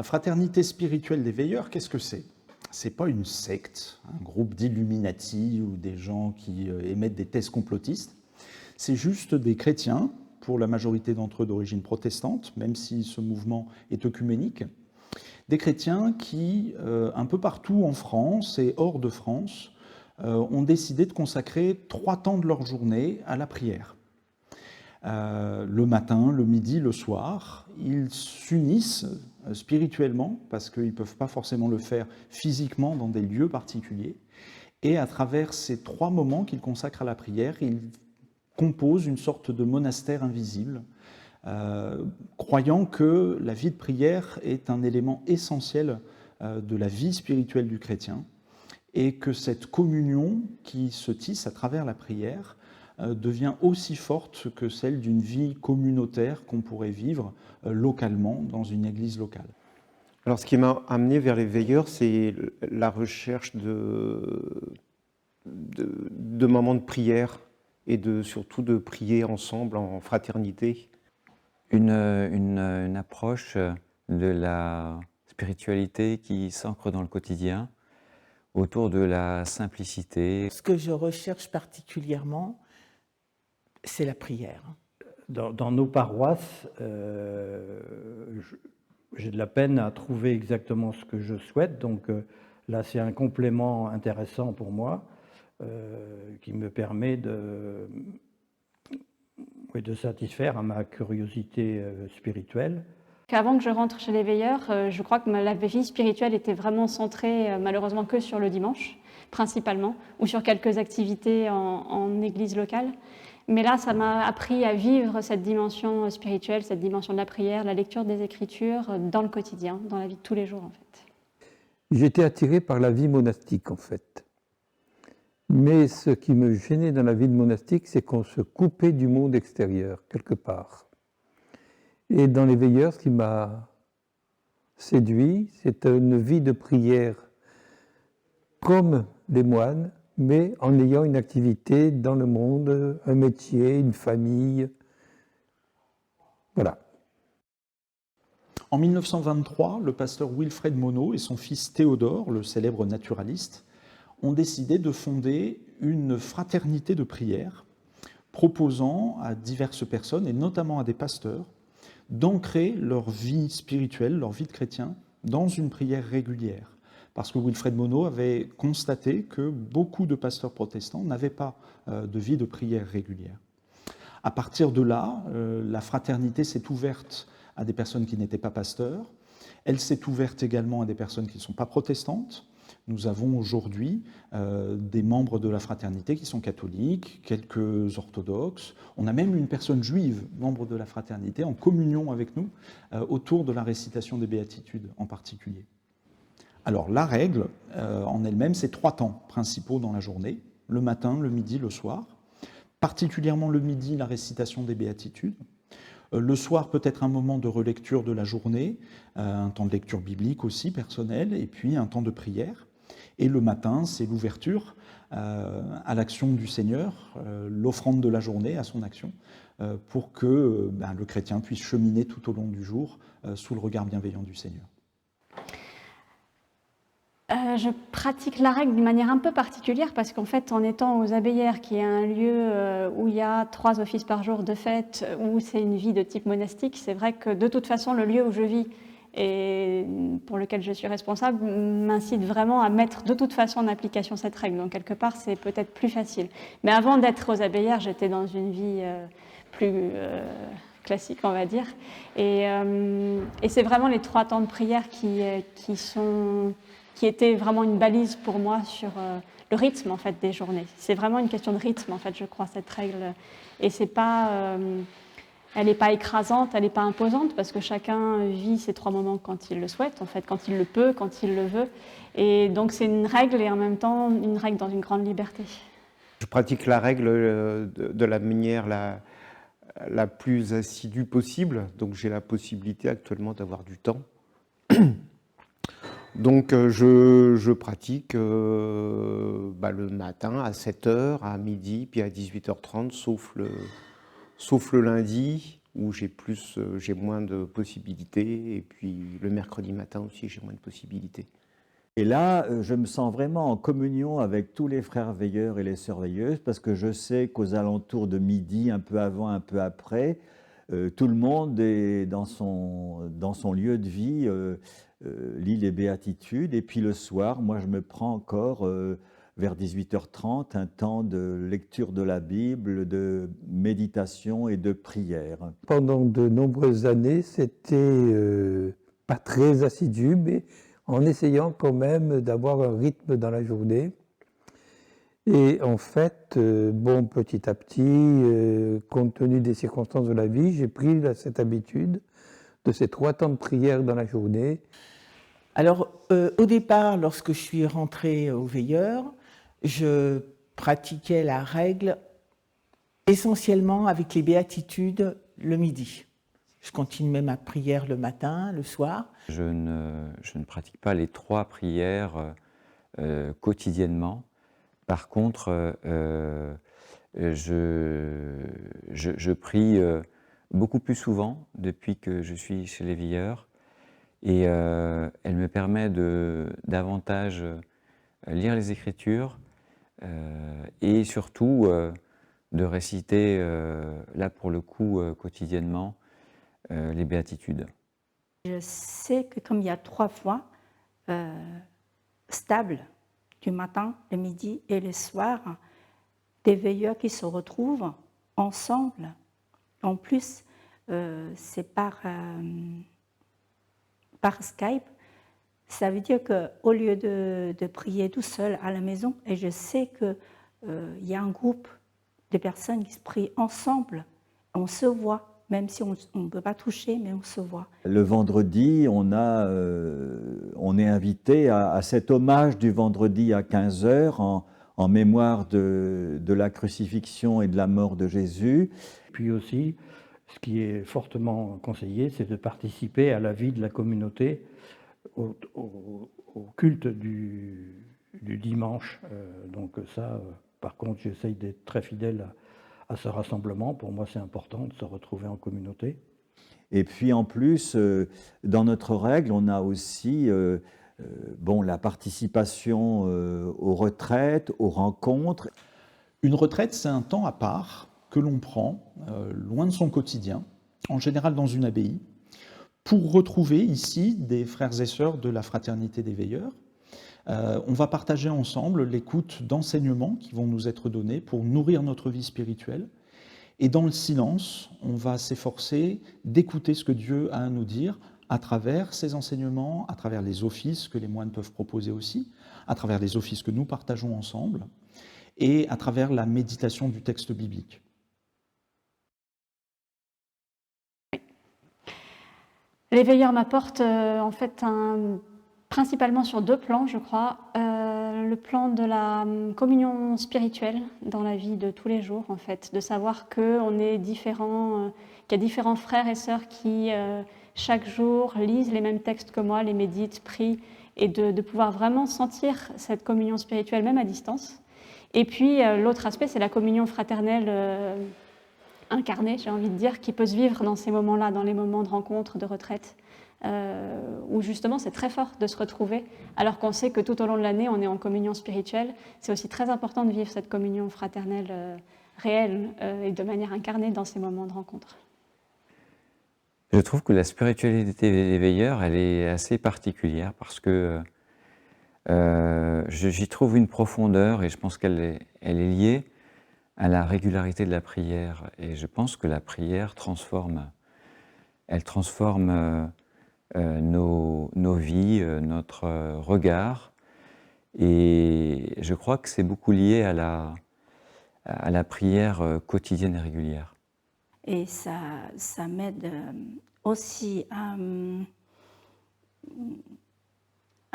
La fraternité spirituelle des veilleurs, qu'est-ce que c'est? C'est pas une secte, un groupe d'illuminati ou des gens qui émettent des thèses complotistes. C'est juste des chrétiens, pour la majorité d'entre eux d'origine protestante, même si ce mouvement est œcuménique, des chrétiens qui, un peu partout en France et hors de France, ont décidé de consacrer 3 temps de leur journée à la prière. Le matin, le midi, le soir, ils s'unissent spirituellement, parce qu'ils ne peuvent pas forcément le faire physiquement dans des lieux particuliers, et à travers ces 3 moments qu'ils consacrent à la prière, ils composent une sorte de monastère invisible, croyant que la vie de prière est un élément essentiel de la vie spirituelle du chrétien, et que cette communion qui se tisse à travers la prière devient aussi forte que celle d'une vie communautaire qu'on pourrait vivre localement dans une église locale. Alors, ce qui m'a amené vers les veilleurs, c'est la recherche de moments de prière et surtout de prier ensemble en fraternité. Une approche de la spiritualité qui s'ancre dans le quotidien, autour de la simplicité. Ce que je recherche particulièrement, c'est la prière. Dans nos paroisses, j'ai de la peine à trouver exactement ce que je souhaite, donc là c'est un complément intéressant pour moi qui me permet de satisfaire à ma curiosité spirituelle. Avant que je rentre chez les veilleurs, je crois que la vie spirituelle était vraiment centrée malheureusement que sur le dimanche, principalement, ou sur quelques activités en église locale. Mais là, ça m'a appris à vivre cette dimension spirituelle, cette dimension de la prière, la lecture des Écritures dans le quotidien, dans la vie de tous les jours en fait. J'étais attiré par la vie monastique en fait. Mais ce qui me gênait dans la vie monastique, c'est qu'on se coupait du monde extérieur, quelque part. Et dans les veilleurs, ce qui m'a séduit, c'est une vie de prière comme les moines, mais en ayant une activité dans le monde, un métier, une famille. Voilà. En 1923, le pasteur Wilfred Monod et son fils Théodore, le célèbre naturaliste, ont décidé de fonder une fraternité de prière, proposant à diverses personnes, et notamment à des pasteurs, d'ancrer leur vie spirituelle, leur vie de chrétien, dans une prière régulière. Parce que Wilfred Monod avait constaté que beaucoup de pasteurs protestants n'avaient pas de vie de prière régulière. À partir de là, la fraternité s'est ouverte à des personnes qui n'étaient pas pasteurs. Elle s'est ouverte également à des personnes qui ne sont pas protestantes. Nous avons aujourd'hui des membres de la fraternité qui sont catholiques, quelques orthodoxes. On a même une personne juive, membre de la fraternité, en communion avec nous, autour de la récitation des béatitudes en particulier. Alors la règle en elle-même, c'est 3 temps principaux dans la journée, le matin, le midi, le soir. Particulièrement le midi, la récitation des béatitudes. Le soir, peut-être un moment de relecture de la journée, un temps de lecture biblique aussi, personnel, et puis un temps de prière. Et le matin, c'est l'ouverture à l'action du Seigneur, l'offrande de la journée à son action, pour que le chrétien puisse cheminer tout au long du jour sous le regard bienveillant du Seigneur. Je pratique la règle d'une manière un peu particulière parce qu'en fait, en étant aux Abbayères, qui est un lieu où il y a 3 offices par jour de fête, où c'est une vie de type monastique, c'est vrai que de toute façon, le lieu où je vis et pour lequel je suis responsable m'incite vraiment à mettre de toute façon en application cette règle. Donc quelque part, c'est peut-être plus facile. Mais avant d'être aux Abbayères, j'étais dans une vie plus classique, on va dire. Et c'est vraiment les 3 temps de prière qui était vraiment une balise pour moi sur le rythme en fait des journées. C'est vraiment une question de rythme en fait, je crois, cette règle. Et c'est pas, elle n'est pas écrasante, elle n'est pas imposante parce que chacun vit ces 3 moments quand il le souhaite, en fait, quand il le peut, quand il le veut. Et donc c'est une règle et en même temps une règle dans une grande liberté. Je pratique la règle de la manière la plus assidue possible, donc j'ai la possibilité actuellement d'avoir du temps. Donc je pratique le matin à 7h, à midi, puis à 18h30, sauf le lundi, où j'ai moins de possibilités, et puis le mercredi matin aussi, j'ai moins de possibilités. Et là, je me sens vraiment en communion avec tous les frères veilleurs et les sœurs veilleuses, parce que je sais qu'aux alentours de midi, un peu avant, un peu après, tout le monde est dans son lieu de vie, lit les béatitudes. Et puis le soir, moi, je me prends encore, vers 18h30, un temps de lecture de la Bible, de méditation et de prière. Pendant de nombreuses années, c'était pas très assidu, mais en essayant quand même d'avoir un rythme dans la journée. Et en fait, bon, petit à petit, compte tenu des circonstances de la vie, j'ai pris cette habitude de ces 3 temps de prière dans la journée. Alors, au départ, lorsque je suis rentrée au veilleur, je pratiquais la règle essentiellement avec les béatitudes le midi. Je continuais ma prière le matin, le soir. Je ne pratique pas les 3 prières quotidiennement. Par contre, je prie beaucoup plus souvent depuis que je suis chez les veilleurs, et elle me permet de davantage lire les Écritures et surtout de réciter, là pour le coup, quotidiennement, les béatitudes. Je sais que comme il y a 3 fois stables, du matin, le midi et le soir, des veilleurs qui se retrouvent ensemble. En plus, c'est par Skype. Ça veut dire qu'au lieu de prier tout seul à la maison, et je sais qu'il y a un groupe de personnes qui se prient ensemble, on se voit. Même si on ne peut pas toucher, mais on se voit. Le vendredi, on est invité à cet hommage du vendredi à 15h en mémoire de la crucifixion et de la mort de Jésus. Puis aussi, ce qui est fortement conseillé, c'est de participer à la vie de la communauté, au culte du dimanche. Donc ça, par contre, j'essaye d'être très fidèle à ce rassemblement. Pour moi, c'est important de se retrouver en communauté. Et puis en plus, dans notre règle, on a aussi la participation aux retraites, aux rencontres. Une retraite, c'est un temps à part que l'on prend, loin de son quotidien, en général dans une abbaye, pour retrouver ici des frères et sœurs de la Fraternité des Veilleurs. On va partager ensemble l'écoute d'enseignements qui vont nous être donnés pour nourrir notre vie spirituelle. Et dans le silence, on va s'efforcer d'écouter ce que Dieu a à nous dire à travers ces enseignements, à travers les offices que les moines peuvent proposer aussi, à travers les offices que nous partageons ensemble, et à travers la méditation du texte biblique. Les veilleurs m'apportent en fait principalement sur 2 plans, je crois. Le plan de la communion spirituelle dans la vie de tous les jours, en fait, de savoir qu'on est différents, qu'il y a différents frères et sœurs qui, chaque jour, lisent les mêmes textes que moi, les méditent, prient, et de pouvoir vraiment sentir cette communion spirituelle, même à distance. Et puis, l'autre aspect, c'est la communion fraternelle incarnée, j'ai envie de dire, qui peut se vivre dans ces moments-là, dans les moments de rencontre, de retraite, où justement c'est très fort de se retrouver, alors qu'on sait que tout au long de l'année on est en communion spirituelle. C'est aussi très important de vivre cette communion fraternelle réelle et de manière incarnée dans ces moments de rencontre. Je trouve que la spiritualité des veilleurs, elle est assez particulière parce que j'y trouve une profondeur, et je pense qu'elle est liée à la régularité de la prière. Et je pense que la prière transforme nos vies, notre regard. Et je crois que c'est beaucoup lié à la prière quotidienne et régulière. Et ça m'aide aussi à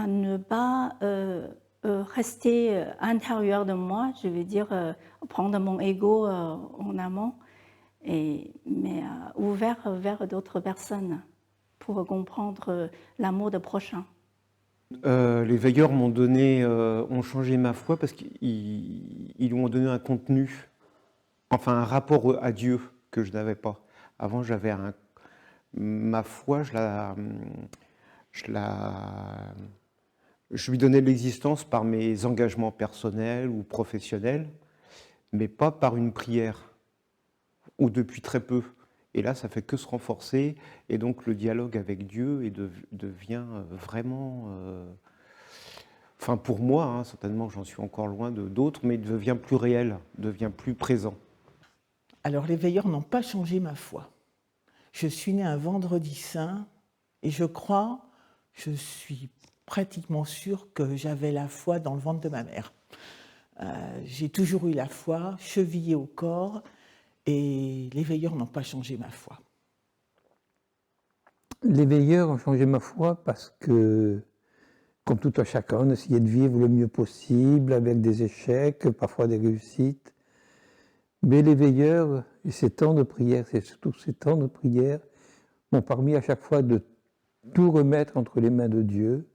ne pas rester à l'intérieur de moi, je veux dire, prendre mon ego en amont, mais ouvert vers d'autres personnes pour comprendre l'amour de prochain. Les veilleurs ont changé ma foi parce qu'ils m'ont donné un contenu, enfin un rapport à Dieu que je n'avais pas. Avant, ma foi, je lui donnais de l'existence par mes engagements personnels ou professionnels, mais pas par une prière, ou depuis très peu. Et là, ça fait que se renforcer, et donc le dialogue avec Dieu devient vraiment, enfin pour moi, hein, certainement j'en suis encore loin de d'autres, mais il devient plus réel, devient plus présent. Alors les veilleurs n'ont pas changé ma foi. Je suis née un vendredi saint, et je suis pratiquement sûre que j'avais la foi dans le ventre de ma mère. J'ai toujours eu la foi, chevillée au corps, et les veilleurs n'ont pas changé ma foi. Les veilleurs ont changé ma foi parce que, comme tout un chacun, on essayait de vivre le mieux possible, avec des échecs, parfois des réussites. Mais les veilleurs, et ces temps de prière, c'est surtout ces temps de prière, m'ont permis à chaque fois de tout remettre entre les mains de Dieu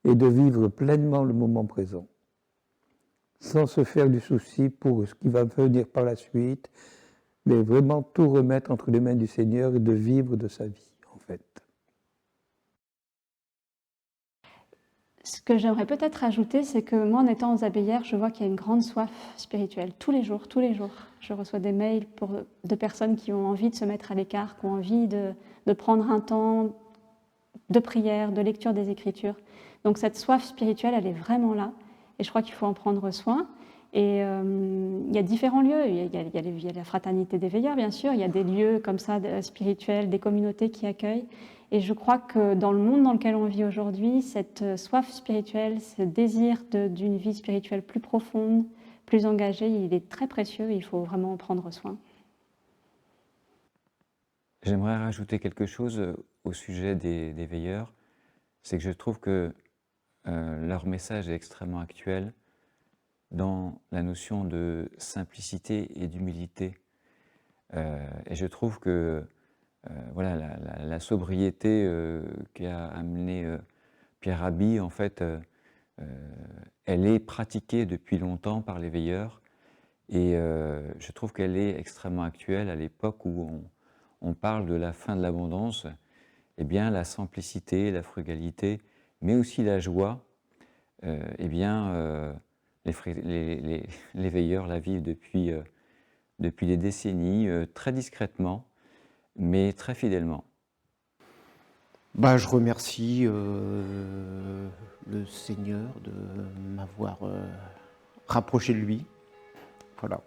et de vivre pleinement le moment présent, sans se faire du souci pour ce qui va venir par la suite, mais vraiment tout remettre entre les mains du Seigneur et de vivre de sa vie, en fait. Ce que j'aimerais peut-être ajouter, c'est que moi, en étant aux abbayères, je vois qu'il y a une grande soif spirituelle. Tous les jours, je reçois des mails de personnes qui ont envie de se mettre à l'écart, qui ont envie de prendre un temps de prière, de lecture des Écritures. Donc cette soif spirituelle, elle est vraiment là, et je crois qu'il faut en prendre soin. Et il y a différents lieux, il y a la fraternité des veilleurs, bien sûr, il y a des lieux comme ça spirituels, des communautés qui accueillent. Et je crois que dans le monde dans lequel on vit aujourd'hui, cette soif spirituelle, ce désir d'une vie spirituelle plus profonde, plus engagée, il est très précieux et il faut vraiment en prendre soin. J'aimerais rajouter quelque chose au sujet des veilleurs, c'est que je trouve que leur message est extrêmement actuel dans la notion de simplicité et d'humilité. Et je trouve que voilà, la sobriété qu'a amené Pierre Rabhi, en fait, elle est pratiquée depuis longtemps par les veilleurs, et je trouve qu'elle est extrêmement actuelle à l'époque où on parle de la fin de l'abondance. Eh bien, la simplicité, la frugalité, mais aussi la joie, eh bien, les veilleurs la vivent depuis des décennies, très discrètement, mais très fidèlement. Je remercie le Seigneur de m'avoir rapproché de lui. Voilà.